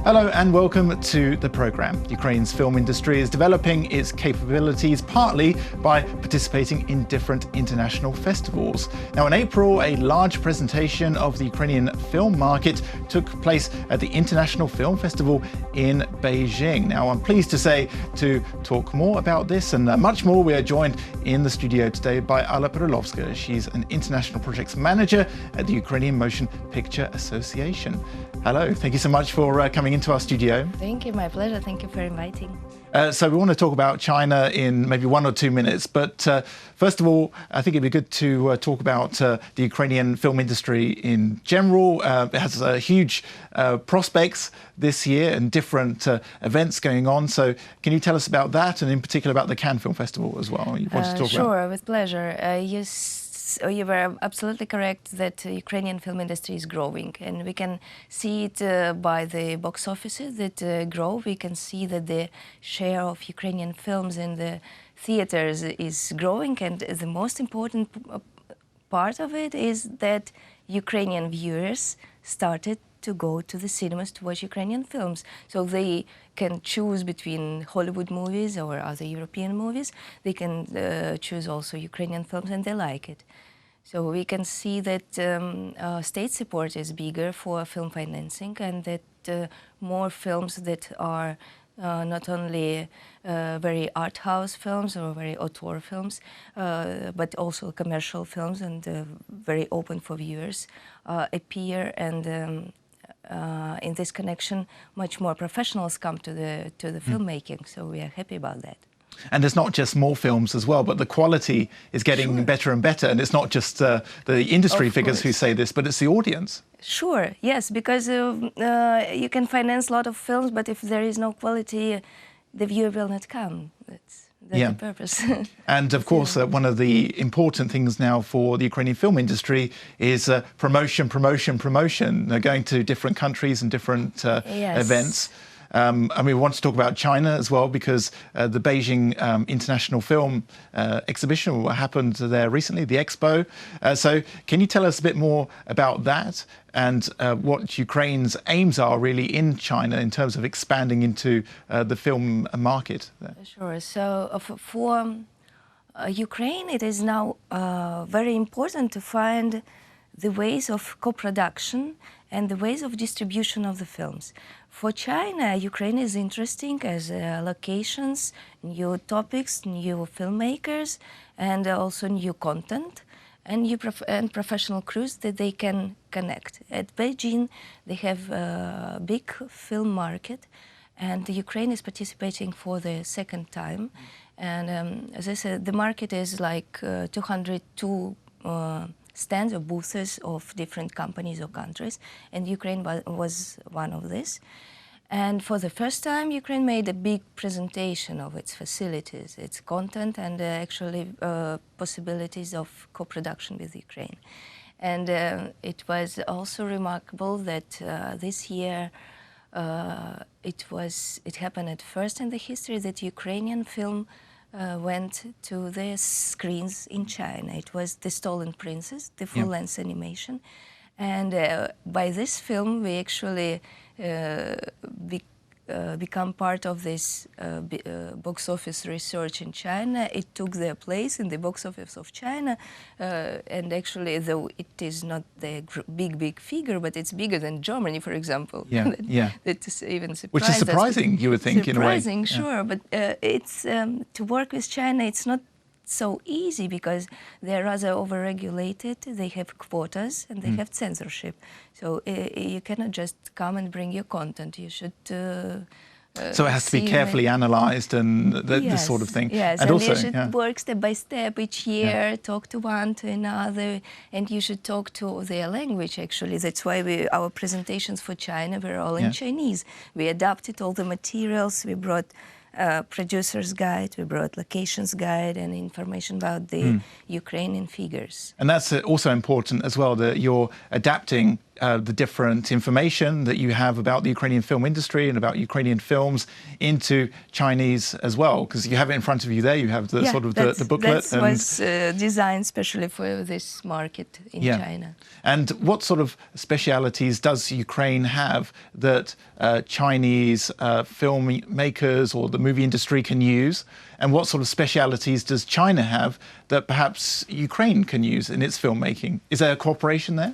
Hello and welcome to the programme. Ukraine's film industry is developing its capabilities partly by participating in different international festivals. Now in April, a large presentation of the Ukrainian film market took place at the International Film Festival in Beijing. Now I'm pleased to say to talk more about this and much more, we are joined in the studio today by Alla Prelovska. She's an international projects manager at the Ukrainian Motion Picture Association. Hello, thank you so much for coming into our studio. Thank you, my pleasure. Thank you for inviting. So we want to talk about China in maybe 1 or 2 minutes, but first of all, I think it'd be good to talk about the Ukrainian film industry in general. It has huge prospects this year and different events going on. So can you tell us about that and in particular about the Cannes Film Festival as well? You want to talk sure, about? with pleasure. You were absolutely correct that the Ukrainian film industry is growing, and we can see it by the box offices that grow. We can see that the share of Ukrainian films in the theaters is growing, and the most important part of it is that Ukrainian viewers started to go to the cinemas to watch Ukrainian films. So they can choose between Hollywood movies or other European movies. They can choose also Ukrainian films, and they like it. So we can see that state support is bigger for film financing, and that more films that are not only very art house films or very auteur films, but also commercial films and very open for viewers appear, and in this connection, much more professionals come to the filmmaking. So we are happy about that. And there's not just more films as well, but the quality is getting better and better. And it's not just the industry figures who say this, but it's the audience. Sure, yes, because you can finance a lot of films, but if there is no quality, the viewer will not come. That's the purpose. And of course, one of the important things now for the Ukrainian film industry is promotion, going to different countries and different events. And we want to talk about China as well, because the Beijing International Film Exhibition happened there recently, the Expo. So can you tell us a bit more about that and what Ukraine's aims are really in China in terms of expanding into the film market there? Sure. So for Ukraine, it is now very important to find the ways of co-production and the ways of distribution of the films. For China, Ukraine is interesting as locations, new topics, new filmmakers, and also new content, and professional crews that they can connect. At Beijing, they have a big film market, and Ukraine is participating for the second time. And as I said, the market is like 202 stands or booths of different companies or countries, and Ukraine was one of these. And for the first time, Ukraine made a big presentation of its facilities, its content, and actually possibilities of co-production with Ukraine. And it was also remarkable that this year it happened at first in the history that Ukrainian film went to the screens in China. It was The Stolen Princess, the full-length animation. And by this film, we actually become part of this box office research in China. It took their place in the box office of China. And actually, though it is not the big figure, but it's bigger than Germany, for example. That is even surprising. Which is surprising, you would think, in a way. Surprising, sure. But it's to work with China, it's not so easy because they're rather over-regulated. They have quotas and they have censorship. So you cannot just come and bring your content. You should so it has to be carefully analysed and this sort of thing. Yes, and also, you should work step by step each year, talk to one, to another, and you should talk to their language, actually. That's why our presentations for China were all in Chinese. We adapted all the materials. We brought producer's guide, we brought locations guide and information about the Ukrainian figures. And that's also important as well, that you're adapting the different information that you have about the Ukrainian film industry and about Ukrainian films into Chinese as well? Because you have it in front of you there. You have the sort of the booklet. That was designed especially for this market in China. And what sort of specialities does Ukraine have that Chinese filmmakers or the movie industry can use? And what sort of specialities does China have that perhaps Ukraine can use in its filmmaking? Is there a cooperation there?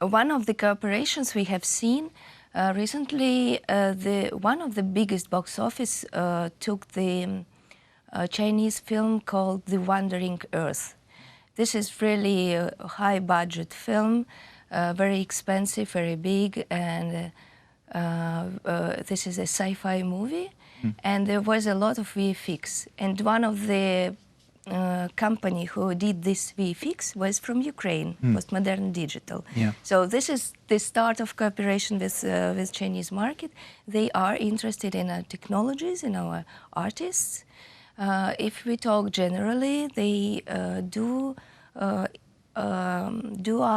One of the cooperations we have seen recently, one of the biggest box office took the Chinese film called The Wandering Earth. This is really a high-budget film, very expensive, very big, and this is a sci-fi movie. And there was a lot of VFX. And one of the company who did this VFX was from Ukraine, Postmodern Digital. So this is the start of cooperation with Chinese market. They are interested in our technologies, in our artists. If we talk generally, they do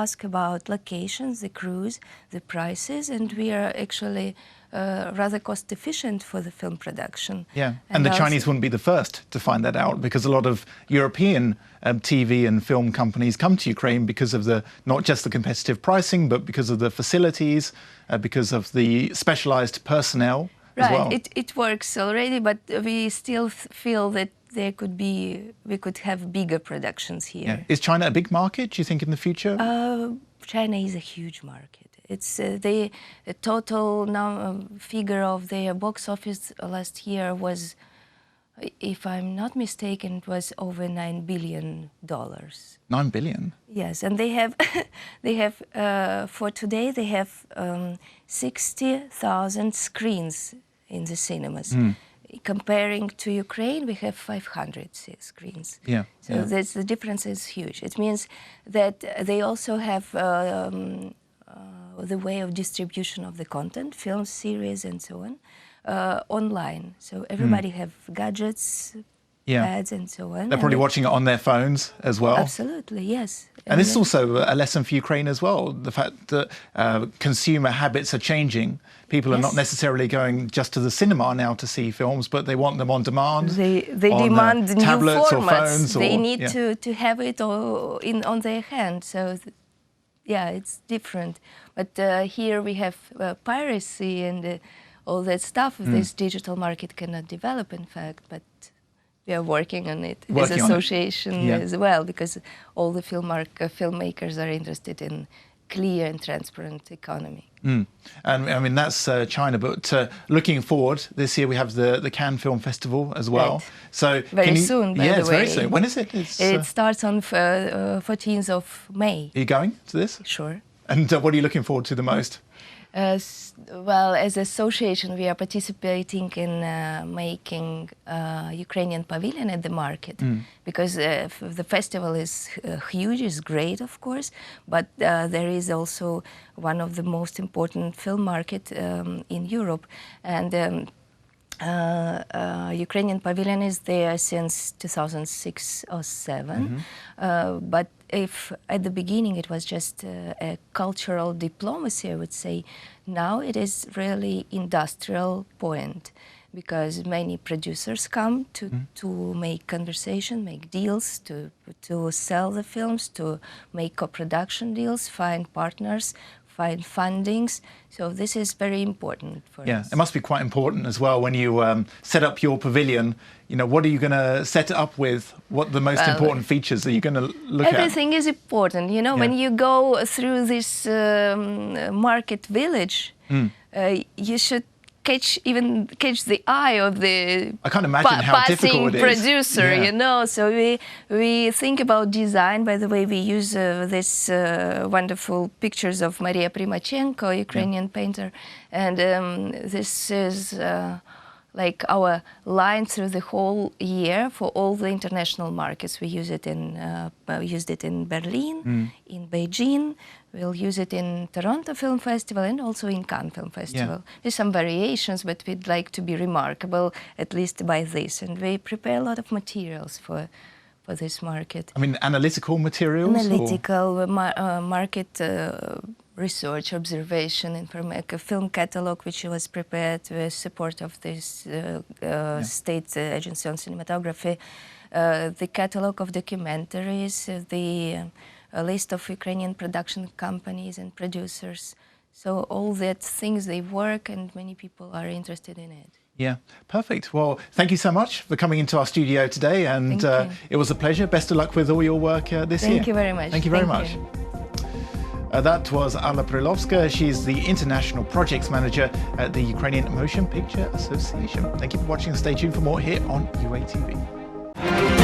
ask about locations, the crews, the prices, and we are actually rather cost efficient for the film production. Yeah, and the Chinese wouldn't be the first to find that out, because a lot of European TV and film companies come to Ukraine because of not just the competitive pricing, but because of the facilities, because of the specialized personnel as well. Right, it works already, but we still feel that we could have bigger productions here. Yeah. Is China a big market, do you think, in the future? China is a huge market. It's the total figure of their box office last year was, if I'm not mistaken, it was over $9 billion. $9 billion? Yes, and they have, for today, they have 60,000 screens in the cinemas. Comparing to Ukraine, we have 500 screens. Yeah. So the difference is huge. It means that they also have the way of distribution of the content, film series and so on, online. So everybody have gadgets, pads and so on. They're probably watching it on their phones as well. Absolutely, yes. And this is also a lesson for Ukraine as well, the fact that consumer habits are changing. People are not necessarily going just to the cinema now to see films, but they want them on demand. They demand new tablets formats. Or phones. They need to have it on their hand. So, it's different. But here we have piracy and all that stuff. This digital market cannot develop, in fact, but we are working on it as association as well, because all the filmmakers are interested in clear and transparent economy. And I mean, that's China, but looking forward, this year we have the Cannes Film Festival as well. Right. So very soon, by the way. it's very soon. When is it? It starts on 14th of May. Are you going to this? Sure. And what are you looking forward to the most? Well, as an association, we are participating in making Ukrainian pavilion at the market, because the festival is huge, is great, of course, but there is also one of the most important film market in Europe, and Ukrainian pavilion is there since 2006 or 7, but if at the beginning it was just a cultural diplomacy, I would say, now it is really industrial point, because many producers come to make conversation, make deals, to sell the films, to make co-production deals, find partners, find fundings. So this is very important for us. Yeah, it must be quite important as well when you set up your pavilion. You know, what are you going to set it up with? What are the most important features are you going to look at? Everything is important. You know, when you go through this market village, you should catch the eye of the I can't imagine how difficult it is. Producer, you know. So we think about design. By the way, we use this wonderful pictures of Maria Primachenko, Ukrainian painter, and this is like our line through the whole year for all the international markets. We use it used it in Berlin, in Beijing. We'll use it in Toronto Film Festival and also in Cannes Film Festival. There's some variations, but we'd like to be remarkable, at least by this. And we prepare a lot of materials for this market. I mean, analytical materials? Analytical market research, observation, a film catalog which was prepared with support of this State Agency on Cinematography, the catalog of documentaries, the list of Ukrainian production companies and producers. So all that things, they work and many people are interested in it. Yeah, perfect. Well, thank you so much for coming into our studio today, and it was a pleasure. Best of luck with all your work this year. Thank you very much. Thank you very much. That was Alla Prelovska. She's the International Projects Manager at the Ukrainian Motion Picture Association. Thank you for watching. Stay tuned for more here on UATV.